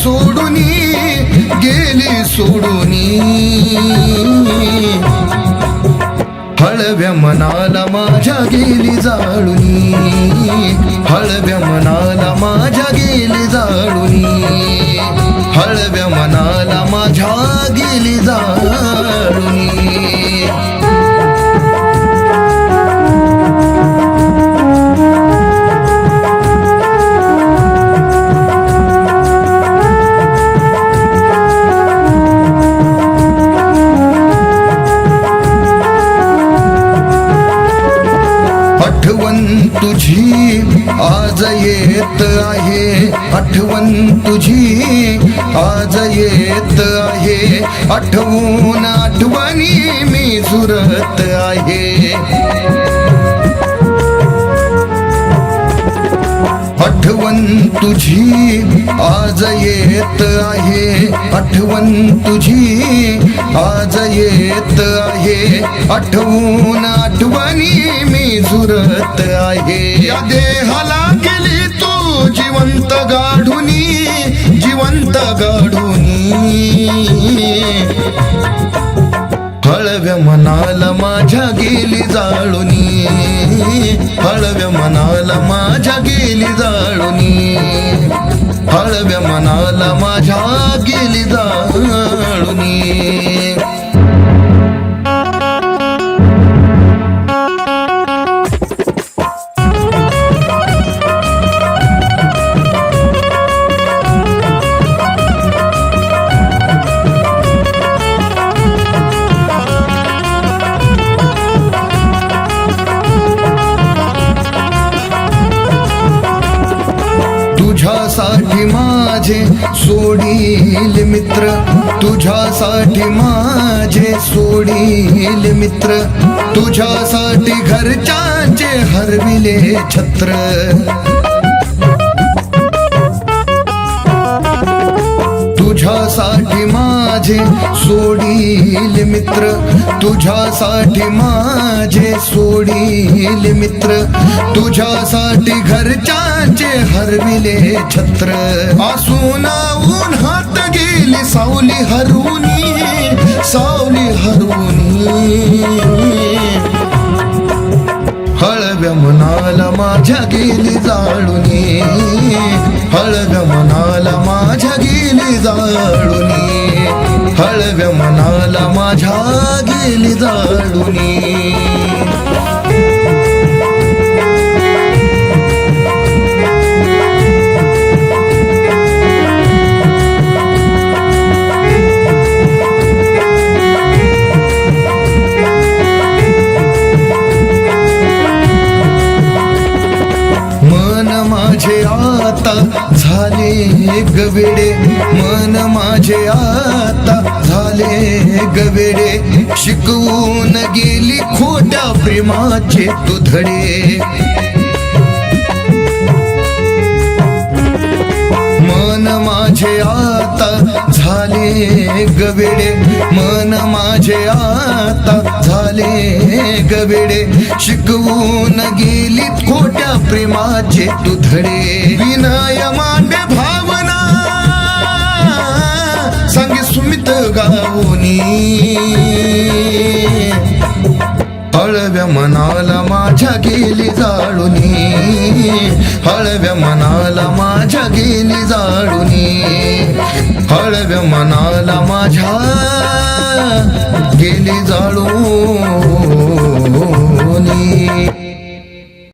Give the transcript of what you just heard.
सोडूनी गेली सोडूनी हळव्या मनाला माझ्या गेली जाळुनी हळव्या मनाला माझ्या गेली जाळुनी हळव्या मनाला माझ्या गेली जाळुनी आठवण तुझी आज येत आहे आठवण तुझी आज येत आहे आठवून आठवणी मी झुरत आहे आठवण तुझी आज येत आहे आठवण तुझी आज येत आहे आठवून आठवणी मी झुरत आहे या देहाला गेली तू जिवंत गाढुनी जिवंत गाढुनी हळव्या मनाला माझ्या गेली जाळुनी हळव्या मनाला माझ्या गेली जाळुनी हळव्या मनाला माझ्या गेली जाळुनी तुझ्यासाठी माझे सोडील मित्र तुझ्यासाठी माझे सोडील मित्र तुझ्यासाठी घरच्यांचे हरविले छत्र तुझ्यासाठी माझे सोडील मित्र तुझ्यासाठी माझे सोडील मित्र तुझ्यासाठी घरच्यांचे हरविले छत्र आसून उन्हात गेली सावली हरवुनी सावली हरवुनी हळव्या मनाला माझ्या गेली जाळुनी हळव्या मनाला माझ्या गेली जाळुनी हळव्या मनाला माझ्या गेली जाळुनी माझे आता झाले गवेडे मन माझे आता झाले गवेडे शिकवून गेली खोट्या प्रेमाचे तू धडे मन माझे आता झाले गवेडे मन माझे आता झाले गवेडे शिकवून गेली खोट्या प्रेमाचे तू धडे विनय मांडे भावना सांगे सुमित गावोनी हळव्या मनाला माझ्या गेली जाळुनी हळव्या मनाला माझ्या गेली जाळुनी हळव्या मनाला माझ्या गेली जाळुनी